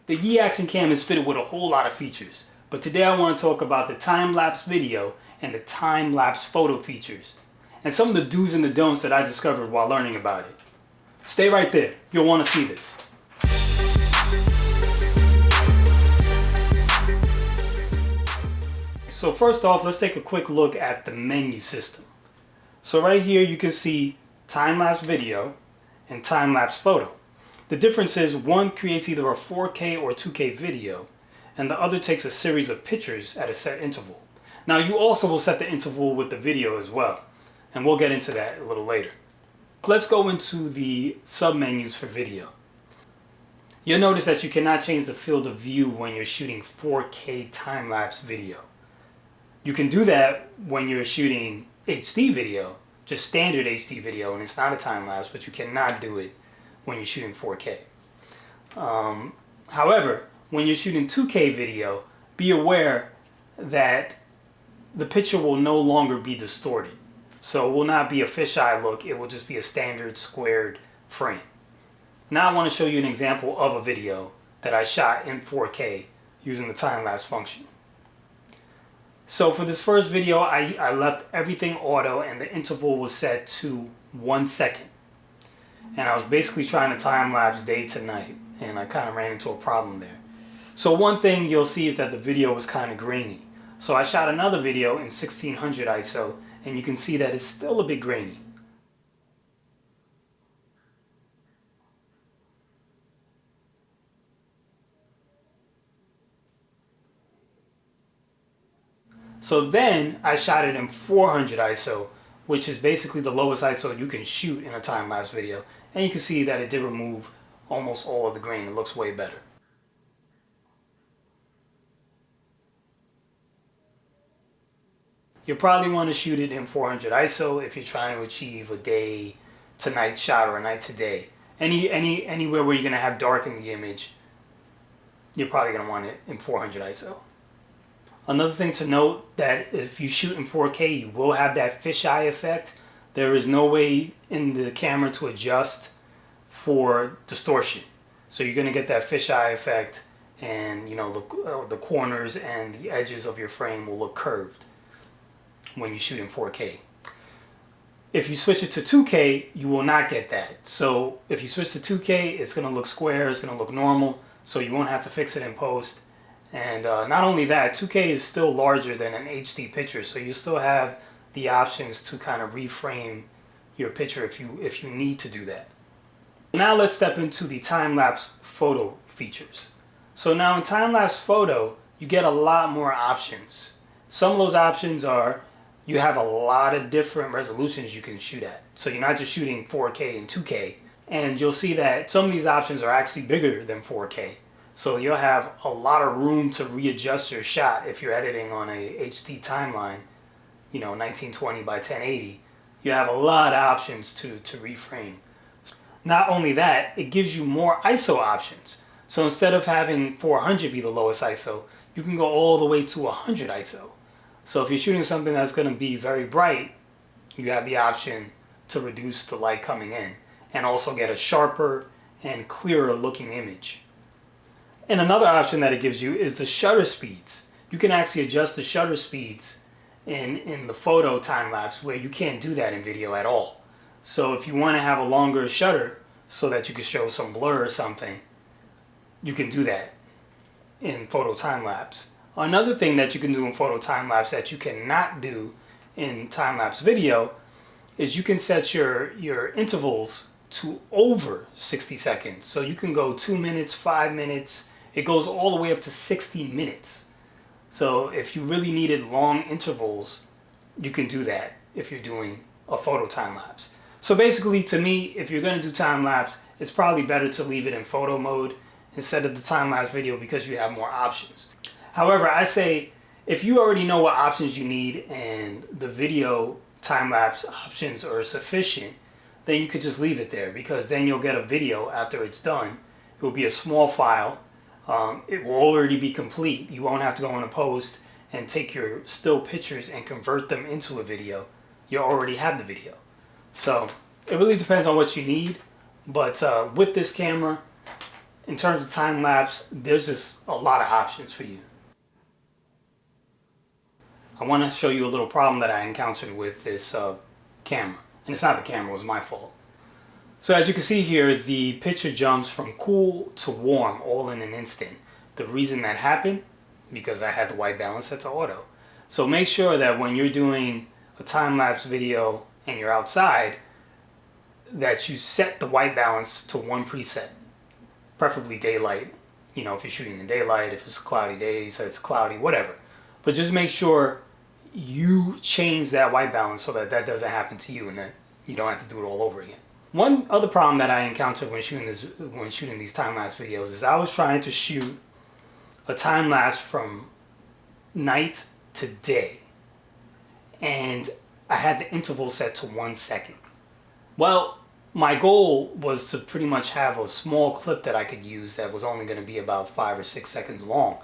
The Yi Action Cam is fitted with a whole lot of features, but today I want to talk about the time-lapse video and the time-lapse photo features, and some of the do's and the don'ts that I discovered while learning about it. Stay right there, you'll want to see this. So first off, let's take a quick look at the menu system. So right here you can see time-lapse video and time-lapse photo. The difference is one creates either a 4K or 2K video, and the other takes a series of pictures at a set interval. Now you also will set the interval with the video as well, and we'll get into that a little later. Let's go into the submenus for video. You'll notice that you cannot change the field of view when you're shooting 4K time-lapse video. You can do that when you're shooting HD video, just standard HD video, and it's not a time-lapse, but you cannot do it when you're shooting 4K. However, when you're shooting 2K video, be aware that the picture will no longer be distorted. So it will not be a fisheye look, it will just be a standard squared frame. Now I want to show you an example of a video that I shot in 4K using the time-lapse function. So for this first video, I left everything auto and the interval was set to 1 second. And I was basically trying to time-lapse day to night, and I kind of ran into a problem there. So one thing you'll see is that the video was kind of grainy. So I shot another video in 1600 ISO, and you can see that it's still a bit grainy. So then I shot it in 400 ISO, which is basically the lowest ISO you can shoot in a time-lapse video. And you can see that it did remove almost all of the grain. It looks way better. You'll probably want to shoot it in 400 ISO if you're trying to achieve a day to night shot or a night to day. Anywhere where you're going to have dark in the image, you're probably going to want it in 400 ISO. Another thing to note, that if you shoot in 4K, you will have that fisheye effect. There is no way in the camera to adjust for distortion. So you're going to get that fisheye effect, and the corners and the edges of your frame will look curved when you shoot in 4K. If you switch it to 2K, you will not get that. So if you switch to 2K, it's going to look square, it's going to look normal, so you won't have to fix it in post. And not only that, 2K is still larger than an HD picture, so you still have the options to kind of reframe your picture if you need to do that. Now let's step into the time-lapse photo features. So now in time-lapse photo, you get a lot more options. Some of those options are, you have a lot of different resolutions you can shoot at. So you're not just shooting 4K and 2K, and you'll see that some of these options are actually bigger than 4K. So you'll have a lot of room to readjust your shot if you're editing on a HD timeline, 1920 by 1080. You have a lot of options to reframe. Not only that, it gives you more ISO options. So instead of having 400 be the lowest ISO, you can go all the way to 100 ISO. So if you're shooting something that's going to be very bright, you have the option to reduce the light coming in and also get a sharper and clearer looking image. And another option that it gives you is the shutter speeds. You can actually adjust the shutter speeds in the photo time-lapse, where you can't do that in video at all. So if you want to have a longer shutter so that you can show some blur or something, you can do that in photo time-lapse. Another thing that you can do in photo time-lapse that you cannot do in time-lapse video is you can set your intervals to over 60 seconds. So you can go 2 minutes, 5 minutes. It goes all the way up to 60 minutes. So if you really needed long intervals, you can do that if you're doing a photo time-lapse. So basically, to me, if you're going to do time-lapse, it's probably better to leave it in photo mode instead of the time-lapse video, because you have more options. However, I say if you already know what options you need and the video time-lapse options are sufficient, then you could just leave it there, because then you'll get a video after it's done. It will be a small file. It will already be complete. You won't have to go in a post and take your still pictures and convert them into a video. You already have the video. So it really depends on what you need. But with this camera, in terms of time lapse, there's just a lot of options for you. I want to show you a little problem that I encountered with this camera. And it's not the camera, it was my fault. So as you can see here, the picture jumps from cool to warm all in an instant. The reason that happened, because I had the white balance set to auto. So make sure that when you're doing a time-lapse video and you're outside, that you set the white balance to one preset, preferably daylight. You know, if you're shooting in daylight, if it's a cloudy day, you say it's cloudy, whatever. But just make sure you change that white balance so that that doesn't happen to you and that you don't have to do it all over again. One other problem that I encountered when shooting these time-lapse videos is I was trying to shoot a time-lapse from night to day, and I had the interval set to 1 second. Well, my goal was to pretty much have a small clip that I could use that was only going to be about 5 or 6 seconds long.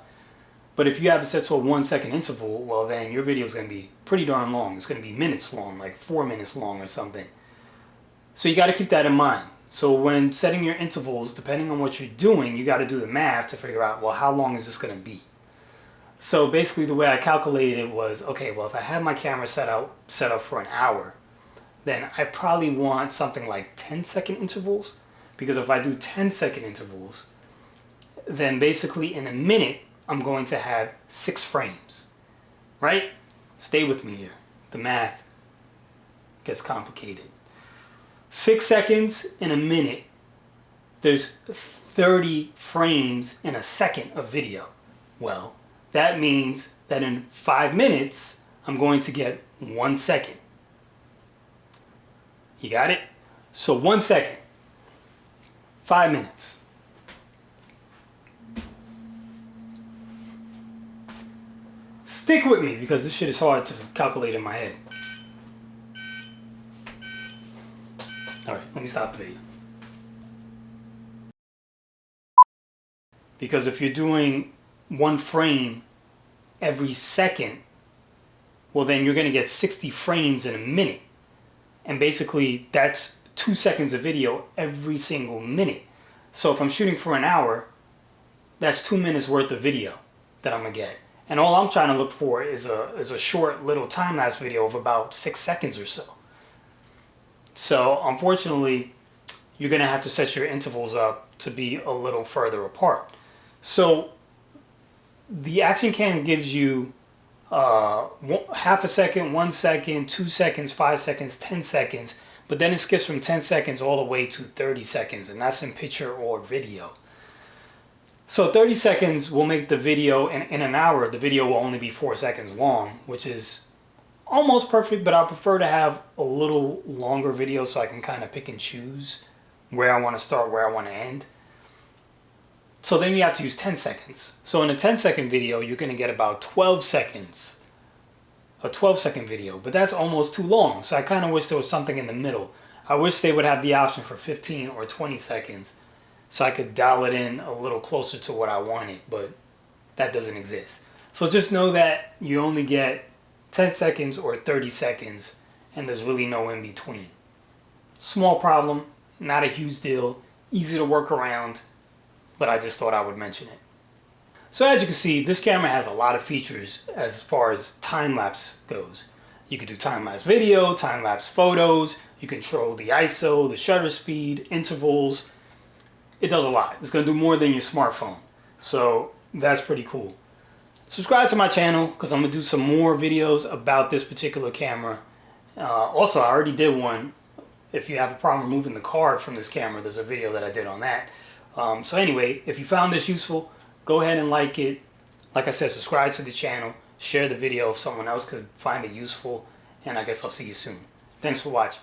But if you have it set to a 1 second interval, well then your video is going to be pretty darn long. It's going to be minutes long, like 4 minutes long or something. So you got to keep that in mind. So when setting your intervals, depending on what you're doing, you got to do the math to figure out, well, how long is this going to be? So basically the way I calculated it was, okay, well, if I have my camera set up for an hour, then I probably want something like 10-second intervals. Because if I do 10-second intervals, then basically in a minute, I'm going to have 6 frames, right? Stay with me here. The math gets complicated. 6 seconds in a minute, there's 30 frames in a second of video. Well, that means that in 5 minutes, I'm going to get 1 second. You got it? So 1 second, 5 minutes. Stick with me because this shit is hard to calculate in my head. Alright, let me stop the video. Because if you're doing 1 frame every second, well then you're going to get 60 frames in a minute. And basically that's 2 seconds of video every single minute. So if I'm shooting for an hour, that's 2 minutes worth of video that I'm going to get. And all I'm trying to look for is a short little time-lapse video of about 6 seconds or so. So unfortunately, you're going to have to set your intervals up to be a little further apart. So the Action Cam gives you half a second, 1 second, 2 seconds, 5 seconds, 10 seconds, but then it skips from 10 seconds all the way to 30 seconds, and that's in picture or video. So 30 seconds will make the video, in an hour, the video will only be 4 seconds long, which is almost perfect, but I prefer to have a little longer video so I can kind of pick and choose where I want to start, where I want to end. So then you have to use 10 seconds. So in a 10-second video, you're going to get about 12 seconds. A 12-second video, but that's almost too long. So I kind of wish there was something in the middle. I wish they would have the option for 15 or 20 seconds so I could dial it in a little closer to what I wanted, but that doesn't exist. So just know that you only get 10 seconds or 30 seconds, and there's really no in between. Small problem, not a huge deal, easy to work around, but I just thought I would mention it. So as you can see, this camera has a lot of features as far as time-lapse goes. You can do time-lapse video, time-lapse photos, you control the ISO, the shutter speed, intervals. It does a lot. It's going to do more than your smartphone. So that's pretty cool. Subscribe to my channel because I'm going to do some more videos about this particular camera. Also, I already did one. If you have a problem removing the card from this camera, there's a video that I did on that. So anyway, if you found this useful, go ahead and like it. Like I said, subscribe to the channel. Share the video if someone else could find it useful. And I guess I'll see you soon. Thanks for watching.